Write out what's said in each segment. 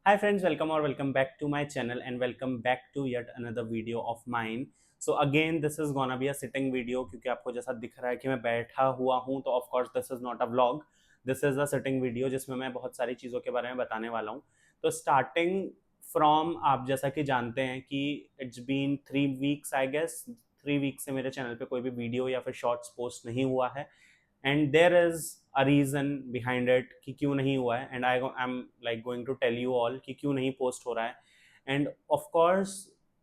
Hi friends, welcome or welcome back to my channel and welcome back to yet another video of mine. So again this is gonna be a sitting video क्योंकि आपको जैसा दिख रहा है कि मैं बैठा हुआ हूँ तो of course this is not a vlog. This is a sitting video जिसमें मैं बहुत सारी चीज़ों के बारे में बताने वाला हूँ. तो starting from आप जैसा कि जानते हैं कि it's been 3 weeks I guess 3 weeks से मेरे चैनल पे कोई भी वीडियो या फिर शॉर्ट्स पोस्ट नहीं हुआ है and there is a reason behind it कि क्यों नहीं हुआ है and I am like going to tell you all कि क्यों नहीं पोस्ट हो रहा है and of course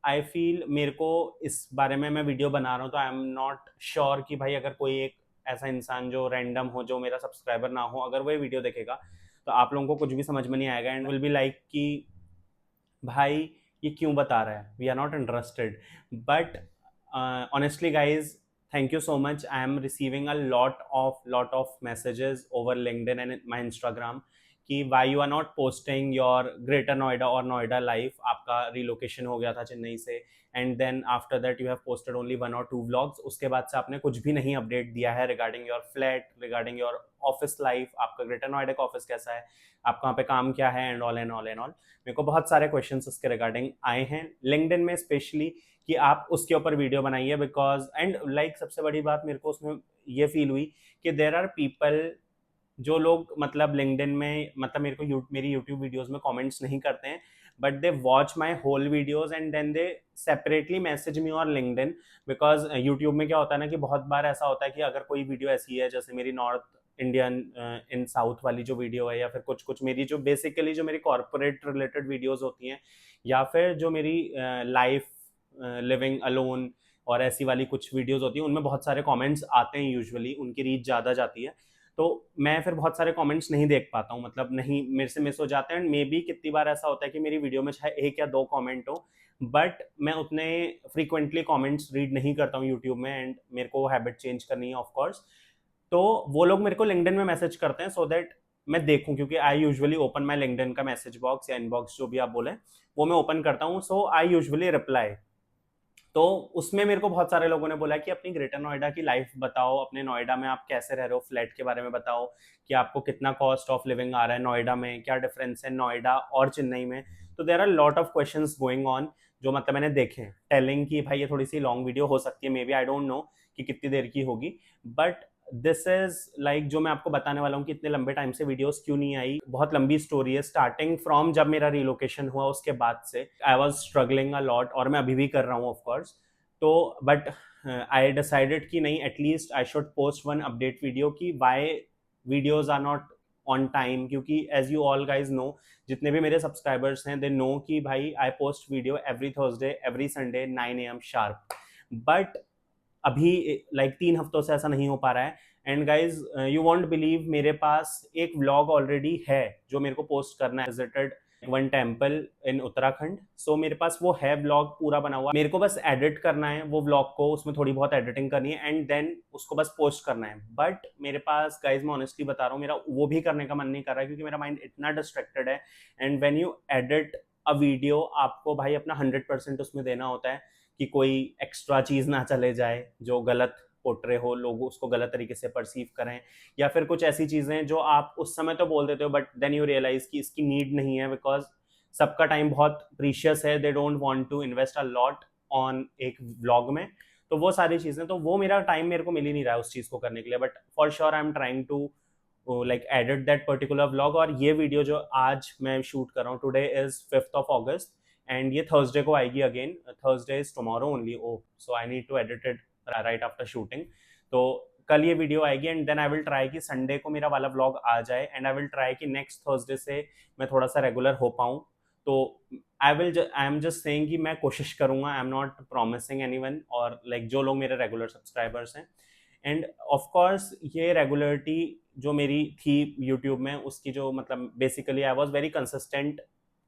I feel मेरे को इस बारे में मैं वीडियो बना रहा हूँ तो आई एम नॉट श्योर कि भाई अगर कोई एक ऐसा इंसान जो रैंडम हो जो मेरा सब्सक्राइबर ना हो अगर वो ये वीडियो देखेगा तो आप लोगों को कुछ भी समझ में नहीं आएगा एंड विल बी लाइक कि भाई ये क्यों बता रहा है we are not interested but honestly guys thank you so much. I am receiving a lot of messages over LinkedIn and my Instagram कि why you are not posting your greater Noida or Noida life. आपका relocation हो गया था चेन्नई से and then after that you have posted only 1 or 2 vlogs. उसके बाद से आपने कुछ भी नहीं अपडेट दिया है regarding your flat, regarding your office life. आपका ग्रेटर नोएडा का ऑफिस कैसा है, आप कहाँ पे काम क्या है and all and all and all. मेरे को बहुत सारे क्वेश्चंस उसके रिगार्डिंग आए हैं लिंक्डइन में स्पेशली कि आप उसके ऊपर वीडियो बनाइए बिकॉज एंड लाइक सबसे बड़ी बात मेरे को उसमें ये फील हुई कि देर आर पीपल जो लोग मतलब लिंक्डइन में मतलब मेरे को मेरी यूट्यूब वीडियोस में कमेंट्स नहीं करते हैं but they watch my whole videos and then they separately message me और लिंक्डइन बिकॉज यूट्यूब में क्या होता है ना कि बहुत बार ऐसा होता है कि अगर कोई वीडियो ऐसी है जैसे मेरी नॉर्थ इंडियन इन साउथ वाली जो वीडियो है या फिर कुछ कुछ मेरी जो बेसिकली जो मेरी कॉर्पोरेट रिलेटेड वीडियोस होती हैं या फिर जो मेरी लाइफ लिविंग अलोन और ऐसी वाली कुछ वीडियोस होती हैं उनमें बहुत सारे कमेंट्स आते हैं यूजुअली उनकी रीच ज़्यादा जाती है तो मैं फिर बहुत सारे कमेंट्स नहीं देख पाता हूँ मतलब नहीं मेरे से मिस हो जाते हैं एंड मे बी कितनी बार ऐसा होता है कि मेरी वीडियो में चाहे 1 या 2 कमेंट हो बट मैं उतने फ्रीक्वेंटली कमेंट्स रीड नहीं करता हूँ यूट्यूब में एंड मेरे को हैबिट चेंज करनी है ऑफकोर्स तो वो लोग मेरे को लिंक्डइन में मैसेज करते हैं सो दैट मैं देखूं क्योंकि I usually open my LinkedIn का मैसेज बॉक्स या इनबॉक्स जो भी आप बोले वो मैं ओपन करता हूँ सो आई यूजुअली रिप्लाई तो उसमें मेरे को बहुत सारे लोगों ने बोला कि अपनी ग्रेटर नोएडा की लाइफ बताओ अपने नोएडा में आप कैसे रह रहे हो फ्लैट के बारे में बताओ कि आपको कितना कॉस्ट ऑफ लिविंग आ रहा है नोएडा में क्या डिफरेंस है नोएडा और चेन्नई में तो there are lot of question going on जो मतलब मैंने देखे टेलिंग कि भाई ये थोड़ी सी लॉन्ग वीडियो हो सकती है maybe I don't know कि कितनी देर की होगी बट दिस इज लाइक जो मैं आपको बताने वाला हूँ कि इतने लंबे टाइम से वीडियोस क्यों नहीं आई बहुत लंबी स्टोरी है स्टार्टिंग फ्रॉम जब मेरा रिलोकेशन हुआ उसके बाद से I was struggling a lot और मैं अभी भी कर रहा हूँ ऑफकोर्स तो बट आई डिसाइडेड कि नहीं at least I should post one update video कि why videos are not on time क्योंकि as you all guys know जितने भी मेरे सब्सक्राइबर्स हैं दे नो कि भाई I post video every Thursday every Sunday 9 AM sharp but अभी like 3 हफ्तों से ऐसा नहीं हो पा रहा है and guys you won't believe मेरे पास एक व्लॉग ऑलरेडी है जो मेरे को पोस्ट करना है visited one temple in Uttarakhand so मेरे पास वो है व्लॉग पूरा बना हुआ मेरे को बस एडिट करना है वो व्लॉग को उसमें थोड़ी बहुत एडिटिंग करनी है एंड देन उसको बस पोस्ट करना है बट मेरे पास गाइज मैं ऑनेस्टली बता रहा हूँ मेरा वो भी करने का मन नहीं कर रहा है क्योंकि मेरा माइंड इतना डिस्ट्रैक्टेड है and when you edit a video आपको भाई अपना 100% उसमें देना होता है कि कोई एक्स्ट्रा चीज़ ना चले जाए जो गलत पोट्रे हो लोग उसको गलत तरीके से परसीव करें या फिर कुछ ऐसी चीज़ें जो आप उस समय तो बोल देते हो बट देन यू रियलाइज कि इसकी नीड नहीं है बिकॉज सबका टाइम बहुत प्रीशियस है they don't want to invest a lot on एक व्लॉग में तो वो सारी चीज़ें तो वो मेरा टाइम मेरे को मिल ही नहीं रहा है उस चीज़ को करने के लिए but for sure I am trying to like edit that particular vlog और ये वीडियो जो आज मैं शूट कर रहा हूँ टुडे इज 5 एंड ये थर्सडे को आएगी again Thursday is tomorrow only oh so I need to edit it right after shooting तो कल ये वीडियो आएगी and then I will try कि संडे को मेरा वाला व्लॉग आ जाए एंड आई विल ट्राई कि नेक्स्ट थर्सडे से मैं थोड़ा सा रेगुलर हो पाऊँ तो आई एम जस्ट सेइंग कि मैं कोशिश करूंगा I am not promising anyone और लाइक जो लोग मेरे रेगुलर सब्सक्राइबर्स हैं एंड ऑफ कोर्स ये रेगुलरिटी जो मेरी थी यूट्यूब में उसकी जो मतलब basically I was very consistent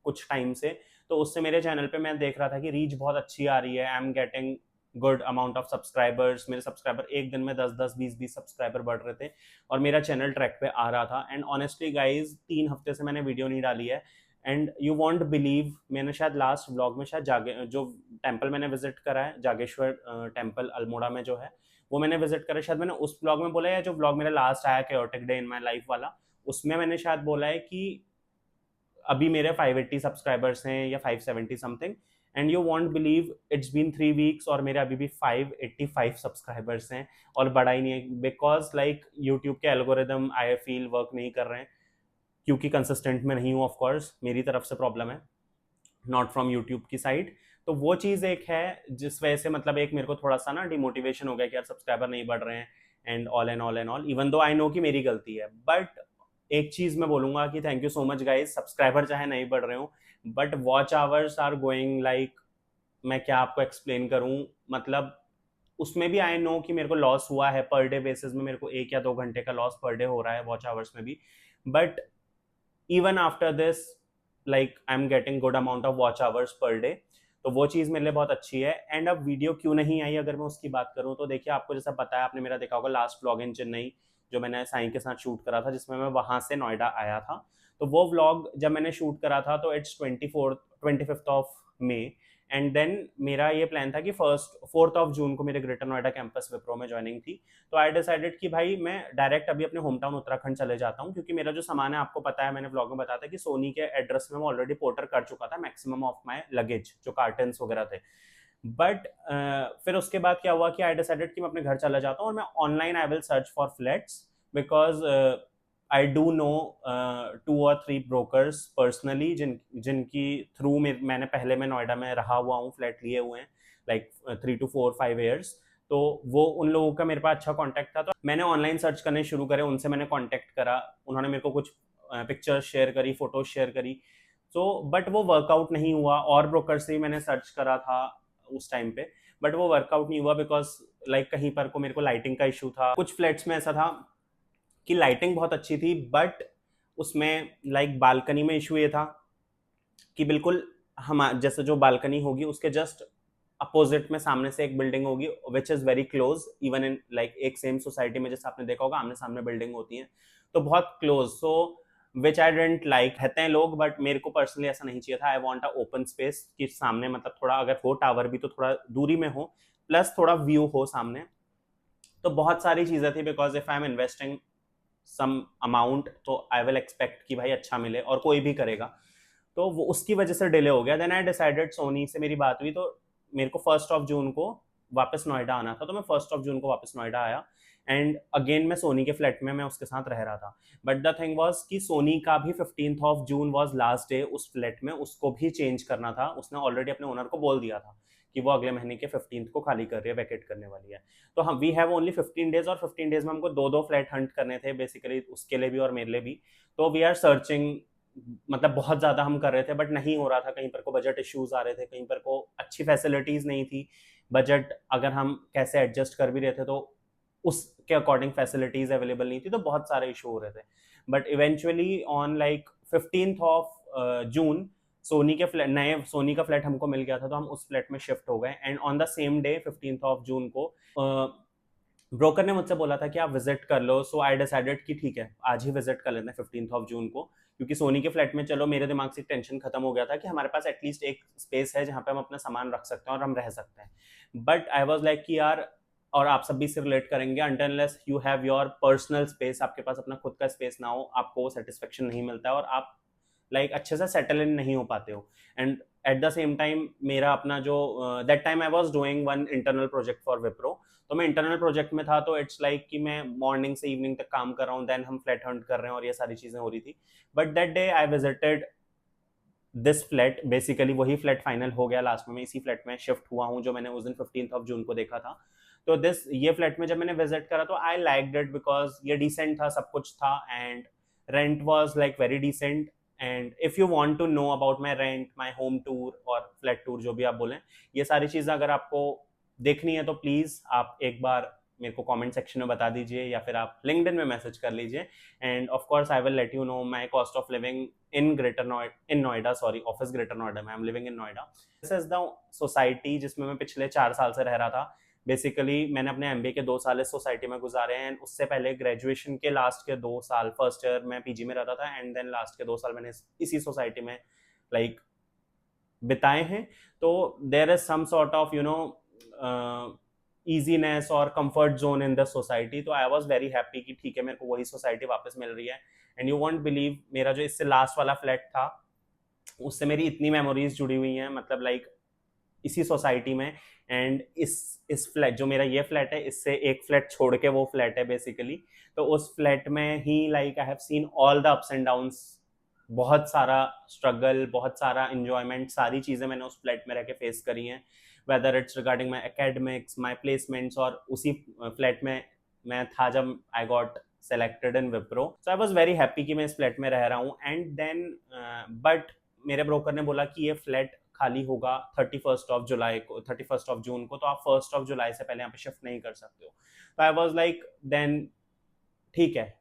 कुछ टाइम से तो उससे मेरे चैनल पे मैं देख रहा था कि रीच बहुत अच्छी आ रही है I am getting good amount of subscribers मेरे सब्सक्राइबर एक दिन में 10-10 20-20 सब्सक्राइबर बढ़ रहे थे और मेरा चैनल ट्रैक पे आ रहा था एंड ऑनेस्टली गाइज 3 हफ्ते से मैंने वीडियो नहीं डाली है एंड यू वॉन्ट बिलीव मैंने शायद लास्ट व्लॉग में शायद जो टेम्पल मैंने विजिट करा है जागेश्वर टेम्पल अल्मोड़ा में जो है वो मैंने विजिट करा शायद मैंने उस ब्लॉग में बोला है जो ब्लॉग मेरा लास्ट आया chaotic day in my life वाला उसमें मैंने शायद बोला है कि अभी मेरे 580 सब्सक्राइबर्स हैं या 570 something, and you won't believe it's been 3 weeks और मेरे अभी भी 585 सब्सक्राइबर्स हैं और बढ़ा ही नहीं है, बिकॉज लाइक यूट्यूब के एल्गोरिदम आई फील वर्क नहीं कर रहे हैं, क्योंकि कंसिस्टेंट में नहीं हूँ, ऑफ कोर्स मेरी तरफ से प्रॉब्लम है, नॉट फ्रॉम यूट्यूब की साइड। तो वो चीज़ एक है जिस वजह से मतलब एक मेरे को थोड़ा सा ना डिमोटिवेशन हो गया कि यार सब्सक्राइबर नहीं बढ़ रहे हैं, and all and all, even though I know कि मेरी गलती है। बट एक चीज़ मैं बोलूँगा कि thank you so much guys, subscriber चाहे नहीं बढ़ रहे हो but watch hours are going like, मैं क्या आपको एक्सप्लेन करूँ, मतलब उसमें भी आई नो कि मेरे को लॉस हुआ है, पर डे बेसिस में मेरे को 1 या 2 घंटे का लॉस पर डे हो रहा है वॉच आवर्स में भी, but even after this like I am getting good amount of watch hours per day. तो वो चीज़ मेरे लिए बहुत अच्छी है। एंड अब वीडियो क्यों नहीं आई अगर मैं उसकी बात करूँ तो देखिए, आपको जैसा पता है, आपने मेरा देखा होगा लास्ट व्लॉग इन चेन्नई जो मैंने साई के साथ शूट करा था, जिसमें मैं वहाँ से नोएडा आया था। तो वो व्लॉग जब मैंने शूट करा था तो it's 25th of May, and then मेरा ये प्लान था कि 4th ऑफ जून को मेरे ग्रेटर नोएडा कैंपस विप्रो में ज्वाइनिंग थी। तो आई डिसाइडेड कि भाई मैं डायरेक्ट अभी अपने होम टाउन उत्तराखंड चले जाता हूँ, क्योंकि मेरा जो सामान है आपको पता है, मैंने ब्लॉग में बताया था कि सोनी के एड्रेस में मैं ऑलरेडी पोर्टर कर चुका था मैक्सिमम ऑफ माई लगेज, जो कार्टन्स वगैरह थे। बट फिर उसके बाद क्या हुआ कि आई डिसाइडेड कि मैं अपने घर चला जाता हूँ और मैं online I will search for flats, because I do know 2 or 3 brokers personally जिनकी थ्रू मैंने पहले मैं नोएडा में रहा हुआ हूँ, फ्लैट लिए हुए हैं लाइक 3 to 4 5 years। तो वो उन लोगों का मेरे पास अच्छा कांटेक्ट था, तो मैंने ऑनलाइन सर्च करने शुरू करे, उनसे मैंने कांटेक्ट करा, उन्होंने मेरे को कुछ पिक्चर्स शेयर करी, फोटोज शेयर करी। तो बट वो वर्कआउट नहीं हुआ, और ब्रोकर से ही मैंने सर्च करा था उस टाइम पे, बट वो वर्कआउट नहीं हुआ बिकॉज लाइक कहीं पर को मेरे को लाइटिंग का इशू था। कुछ फ्लैट्स में ऐसा था कि लाइटिंग बहुत अच्छी थी बट उसमें लाइक बालकनी में इशू ये था कि बिल्कुल हम जैसे जो बालकनी होगी उसके जस्ट अपोजिट में सामने से एक बिल्डिंग होगी which is very close, even in like एक सेम सोसाइटी में जैसे आपने देखा होगा आमने सामने बिल्डिंग होती है, तो बहुत close. So which I didn't like, कहते हैं लोग बट मेरे को पर्सनली ऐसा नहीं चाहिए था। I want a open space कि सामने मतलब थोड़ा अगर हो टावर भी तो थोड़ा दूरी में हो, प्लस थोड़ा व्यू हो सामने। तो बहुत सारी चीज़ें थी, because if I am investing some amount तो आई विल एक्सपेक्ट कि भाई अच्छा मिले, और कोई भी करेगा। तो वो उसकी वजह से डिले हो गया। देन आई डिसाइडेड, सोनी से मेरी बात हुई तो मेरे को 1 ऑफ जून को वापस नोएडा आना था, तो मैं 1 ऑफ जून को वापस नोएडा आया, एंड अगेन मैं सोनी के फ्लैट में मैं उसके साथ रह रहा था। बट द थिंग वॉज कि सोनी का भी 15th of June was last day उस फ्लैट में, उसको भी चेंज करना था। उसने ऑलरेडी अपने ओनर को बोल दिया था कि वो अगले महीने के 15th को खाली कर रही है, वैकेट करने वाली है। तो हम वी हैव ओनली 15 days, और 15 days में हमको 2 फ्लैट हंट करने थे बेसिकली, उसके लिए भी और मेरे लिए भी। तो वी आर सर्चिंग, मतलब बहुत ज़्यादा हम कर रहे थे बट नहीं हो रहा था, कहीं पर को बजट इश्यूज आ रहे थे, कहीं पर को अच्छी फैसिलिटीज़ नहीं थी। बजट अगर हम कैसे एडजस्ट कर भी रहे थे तो उसके अकॉर्डिंग फैसिलिटीज़ अवेलेबल नहीं थी, तो बहुत सारे इशू हो रहे थे। But eventually on like 15th of June Soni के फ्लैट, नए सोनी का फ्लैट हमको मिल गया था, तो हम उस फ्लैट में शिफ्ट हो गए। And on the same day 15th of June को ब्रोकर ने मुझसे बोला था कि आप विजिट कर लो। सो आई डिसाइडेड कि ठीक है आज ही विजिट कर लेते हैं 15th of June को, क्योंकि सोनी के फ्लैट में चलो मेरे दिमाग से टेंशन खत्म हो गया था कि हमारे पास एटलीस्ट एक स्पेस है जहाँ पे हम अपना सामान रख सकते हैं और हम रह सकते हैं। बट आई वॉज लाइक कि यार, और आप सब भी इससे रिलेट करेंगे, until unless you have your personal space, आपके पास अपना खुद का स्पेस ना हो, आपको वो सेटिस्फेक्शन नहीं मिलता है और आप लाइक अच्छे से सेटल इन नहीं हो पाते हो। And eight the same time मेरा अपना जो that time I was doing one internal project for Wipro, तो मैं इंटरनल प्रोजेक्ट में था, तो इट्स लाइक कि मैं मॉर्निंग से इवनिंग तक काम कर रहा हूँ, देन हम फ्लैट हंट कर रहे हैं और ये सारी चीज़ें हो रही थी। But that day I visited this flat, basically वही फ्लैट फाइनल हो गया लास्ट में, मैं इसी फ्लैट में शिफ्ट हुआ हूँ जो मैंने उस दिन 15th of June को देखा था। तो ये फ्लैट में जब मैंने विजिट करा तो आई लाइक्ड इट, बिकॉज ये डिसेंट था, सब कुछ था, and rent was like very decent. And if you want to know about my rent, my home tour और फ्लैट टूर, जो भी आप बोलें, ये सारी चीज़ें अगर आपको देखनी है तो प्लीज़ आप एक बार मेरे को कमेंट सेक्शन में बता दीजिए, या फिर आप लिंक्डइन में मैसेज कर लीजिए। And of course I will let you know my cost of living in Noida, sorry office greater Noida में, I am living in Noida. This is the society जिसमें मैं पिछले 4 साल से रह रहा था। बेसिकली मैंने अपने एमबीए के 2 साल इस सोसाइटी में गुजारे हैं, उससे पहले ग्रेजुएशन के लास्ट के 2 साल, फर्स्ट ईयर में पीजी में रहता था, एंड देन लास्ट के 2 साल मैंने इसी सोसाइटी में लाइक बिताए हैं। तो there is some sort of easiness और comfort zone in the society. तो आई वॉज वेरी हैप्पी कि ठीक है मेरे को वही सोसाइटी वापस मिल रही है। एंड यू वॉन्ट बिलीव, मेरा जो इससे लास्ट वाला फ्लैट था उससे मेरी इतनी मेमोरीज जुड़ी हुई हैं, मतलब लाइक इसी सोसाइटी में। एंड इस फ्लैट, जो मेरा ये फ्लैट है, इससे एक फ्लैट छोड़ के वो फ्लैट है बेसिकली। तो उस फ्लैट में ही like I have seen all the ups and downs, बहुत सारा स्ट्रगल, बहुत सारा इंजॉयमेंट, सारी चीज़ें मैंने उस फ्लैट में रह के फेस करी हैं, whether it's regarding my academics, my placements. और उसी फ्लैट में मैं था जब आई got selected in Wipro. So I was very happy कि मैं इस फ्लैट में रह रहा हूँ। एंड देन बट मेरे ब्रोकर ने बोला कि ये फ्लैट खाली होगा 31 जुलाई को, 31 जून को, तो आप 1 जुलाई से पहले यहाँ पे शिफ्ट नहीं कर सकते हो। तो आई वॉज लाइक देन ठीक है,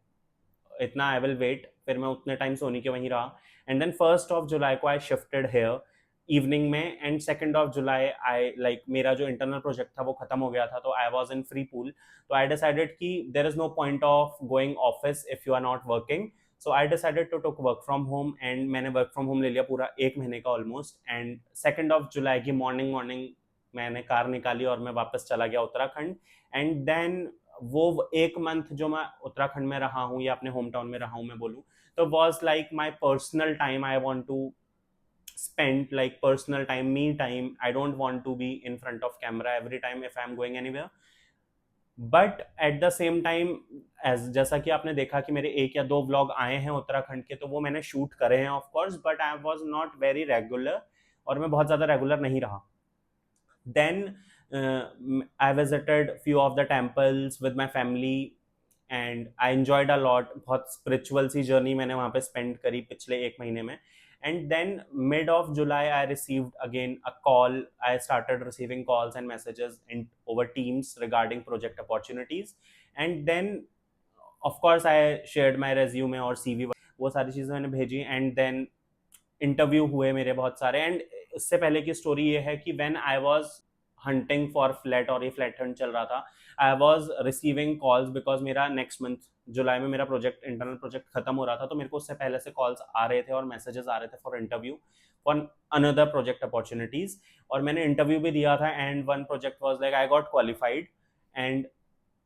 इतना आई विल वेट। फिर मैं उतने टाइम सोनी के वहीं रहा। एंड देन 1 जुलाई को आई शिफ्टेड हेयर इवनिंग में। एंड 2 जुलाई आई लाइक मेरा जो इंटरनल प्रोजेक्ट था वो खत्म हो गया था, तो I was in free pool. तो आई डिसाइडेड कि there is no point of going office if you are not working. So I decided to took work from home. And मैंने वर्क फ्रॉम होम ले लिया पूरा 1 महीने का almost. And 2 जुलाई की morning morning मैंने कार निकाली और मैं वापस चला गया उत्तराखंड। एंड देन वो 1 मंथ जो मैं उत्तराखंड में रहा हूँ या अपने होम टाउन में रहा हूँ मैं बोलूँ, तो was like my personal time. I want to spend like personal time, me time. I don't want to be in front of camera every time if I'm going anywhere. But at the same time, as जैसा कि आपने देखा कि मेरे 1 या 2 vlog आए हैं उत्तराखंड के, तो वो मैंने शूट करे हैं of course, but I was not very regular, और मैं बहुत ज़्यादा रेगुलर नहीं रहा। Then I visited few of the temples with my family and I enjoyed a lot. बहुत स्पिरिचुअल सी जर्नी मैंने वहाँ पे स्पेंड करी पिछले 1 महीने में। And then mid of July, I received again a call. I started receiving calls and messages over Teams regarding project opportunities. And then, of course, I shared my resume और CV, वो सारी चीज़ें मैंने भेजी। एंड देन इंटरव्यू हुए मेरे बहुत सारे। एंड इससे पहले की स्टोरी ये है कि when I was hunting for flat, और ये फ्लैट हंट चल रहा था, I was receiving calls because मेरा नेक्स्ट मंथ जुलाई में मेरा प्रोजेक्ट, इंटरनल प्रोजेक्ट खत्म हो रहा था। तो मेरे को उससे पहले से कॉल्स आ रहे थे और मैसेजेस आ रहे थे for interview for another project opportunities. और मैंने इंटरव्यू भी दिया था। And one project was like I got qualified, and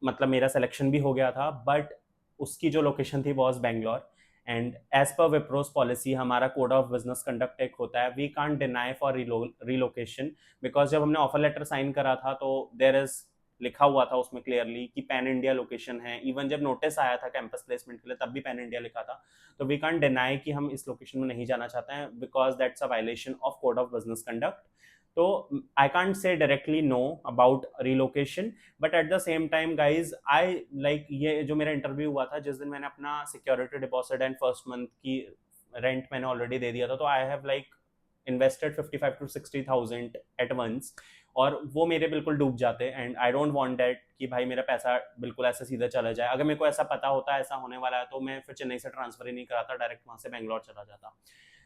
मतलब मेरा सिलेक्शन भी हो गया था, बट उसकी जो लोकेशन थी was Bangalore. And as per Wipro's policy, हमारा कोड ऑफ बिजनेस कंडक्ट एक होता है, we can't deny for relocation. Because जब हमने ऑफर लेटर साइन करा था तो देर इज लिखा हुआ था उसमें क्लियरली कि पैन इंडिया लोकेशन है। इवन जब नोटिस आया था कैंपस प्लेसमेंट के लिए तब भी पैन इंडिया लिखा था। तो वी कांट डिनाई कि हम इस लोकेशन में नहीं जाना चाहते हैं, because that's a violation of code of business conduct. तो I can't say directly no about relocation, but at the same time guys I like, ये जो मेरा इंटरव्यू हुआ था जिस दिन, मैंने अपना security deposit and first month की रेंट मैंने ऑलरेडी दे दिया था। तो I have like invested 55,000 to 60,000 at once, और वो मेरे बिल्कुल डूब जाते। And I don't want that कि भाई मेरा पैसा बिल्कुल ऐसे सीधा चला जाए। अगर मेरे को ऐसा पता होता ऐसा होने वाला है तो मैं फिर चेन्नई से ट्रांसफर ही नहीं कराता, डायरेक्ट वहाँ से बेंगलोर चला जाता।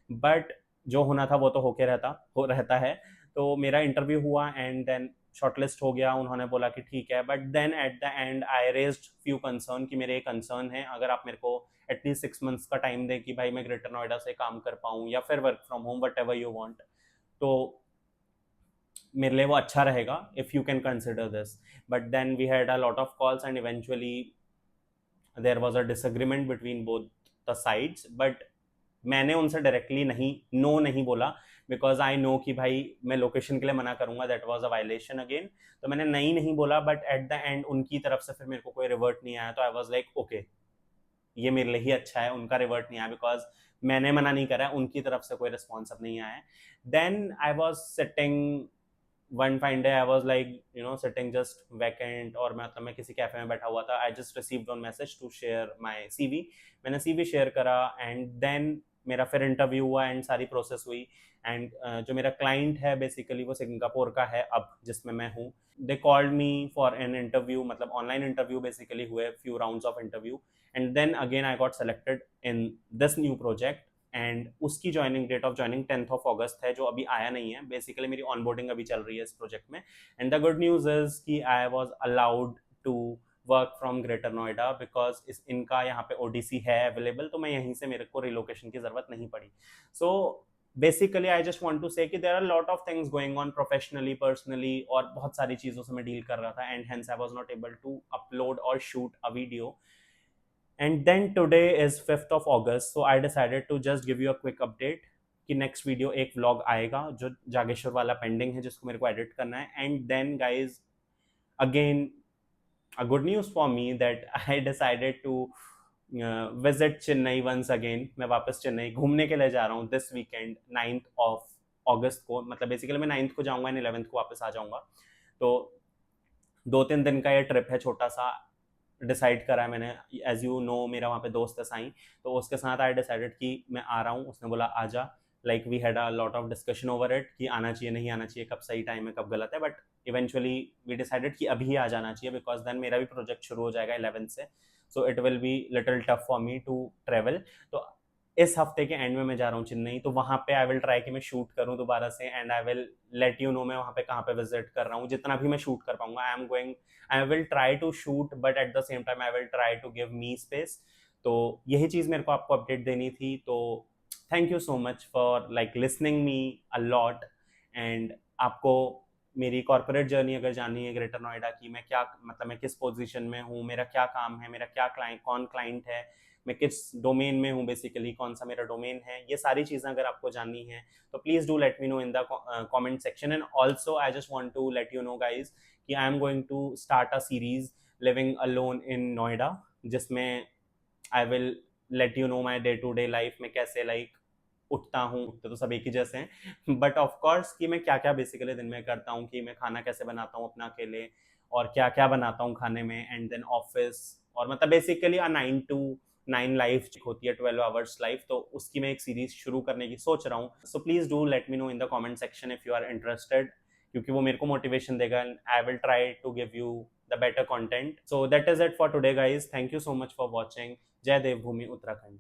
बट जो होना था वो तो होके रहता है। तो मेरा इंटरव्यू हुआ एंड देन शॉर्टलिस्ट हो गया। उन्होंने बोला कि ठीक है, but then at the end I raised few concern कि मेरे एक कंसर्न है, अगर आप मेरे को एटलीस्ट 6 मंथ्स का टाइम दे कि भाई मैं ग्रेटर नोएडा से काम कर पाऊँ या फिर work from home, whatever you want, तो मेरे लिए वो अच्छा रहेगा if you can consider this. But then we had a lot of calls and eventually there was a disagreement between both the sides. But मैंने उनसे directly no नहीं बोला, बिकॉज आई नो कि भाई मैं लोकेशन के लिए मना करूंगा, that was a violation again. तो मैंने नहीं बोला। बट एट द एंड उनकी तरफ से फिर मेरे को कोई रिवर्ट नहीं आया। तो आई वाज लाइक ओके, ये मेरे लिए ही अच्छा है, उनका रिवर्ट नहीं आया, बिकॉज मैंने मना नहीं करा, उनकी तरफ से कोई रिस्पॉन्स अब नहीं आया। Then I was sitting one fine day, I was like sitting just vacant, और मैं किसी कैफे में बैठा हुआ था। I just received one message to share my CV। मैंने CV शेयर करा एंड देन मेरा फिर इंटरव्यू हुआ एंड सारी प्रोसेस हुई। एंड जो मेरा क्लाइंट है बेसिकली वो सिंगापुर का है अब, जिसमें मैं हूँ। They called me for an interview, मतलब ऑनलाइन इंटरव्यू बेसिकली हुए, few rounds of interview. And then again I got selected in this new project. And उसकी joining, date of joining 10th of August है, जो अभी आया नहीं है। Basically मेरी ऑनबोर्डिंग अभी चल रही है इस प्रोजेक्ट में। And the good news is कि I was allowed to work from greater Noida, because इनका यहाँ पे ODC है अवेलेबल, तो मैं यहीं से, मेरे को रिलोकेशन की जरूरत नहीं पड़ी। So basically I just want to say कि there are lot of things going on professionally, personally, और बहुत सारी चीज़ों से मैं डील कर रहा था। And hence I was not able to upload और shoot a video. And then today is 5th of August, so I decided to just give you a quick update कि नेक्स्ट वीडियो एक vlog आएगा जो जागेश्वर वाला pending है, जिसको मेरे को एडिट करना है. And then guys, again a good news for me that I decided to visit Chennai once again. मैं वापस चेन्नई घूमने के लिए जा रहा हूँ दिस वीकेंड 9th ऑफ अगस्त को. मतलब बेसिकली मैं 9th को जाऊँगा एंड 11th को वापस आ जाऊँगा. तो 2-3 दिन का ये ट्रिप है, छोटा सा डिसाइड करा है मैंने. एज यू नो, मेरा वहाँ पे दोस्त है साईं, तो उसके साथ आई डिसाइडेड कि मैं आ रहा हूँ. उसने बोला आजा. Like we had a lot of discussion over it कि आना चाहिए नहीं आना चाहिए, कब सही टाइम है कब गलत है, बट इवेंचुअली वी डिसाइडेड कि अभी ही आ जाना चाहिए, बिकॉज देन मेरा भी प्रोजेक्ट शुरू हो जाएगा 11 से. So it will be little tough for me to travel. तो इस हफ्ते के एंड में मैं जा रहा हूँ चेन्नई, तो वहाँ पे आई विल ट्राई कि मैं शूट करूँ दोबारा से, and I will let you no मैं वहाँ पे कहाँ पे विजिट कर रहा हूँ. जितना भी मैं शूट कर पाऊंगा, I will try to shoot, but at the same time I will try to give me space. तो यही चीज़ मेरे को आपको अपडेट देनी थी. तो thank you so much for like listening me a lot. And आपको मेरी कॉर्पोरेट जर्नी अगर जाननी है ग्रेटर नोएडा की, मैं क्या मतलब मैं किस पोजीशन में हूँ, मेरा क्या काम है, मेरा क्या कौन क्लाइंट है, मैं किस डोमेन में हूँ, बेसिकली कौन सा मेरा डोमेन है, ये सारी चीज़ें अगर आपको जाननी है तो please do let me know in the comment section. And also I just want to let you know guys कि I am going to start a series living alone in Noida, जिसमें I will let you know my day to day life में कैसे like उठता हूँ. उठते तो सब एक ही जैसे हैं, बट ऑफ कोर्स कि मैं क्या क्या बेसिकली दिन में करता हूँ, कि मैं खाना कैसे बनाता हूँ अपना अकेले, और क्या क्या बनाता हूँ खाने में, एंड देन ऑफिस. और मतलब बेसिकली 9 to 9 लाइफ होती है, 12 आवर्स लाइफ. तो उसकी मैं एक सीरीज शुरू करने की सोच रहा हूँ. So please do let me know in the comment section if you are interested, क्योंकि वो मेरे को मोटिवेशन देगा. I will try to give you the better content. So that is it for today guys. Thank you so much for watching. जय देवभूमि उत्तराखंड.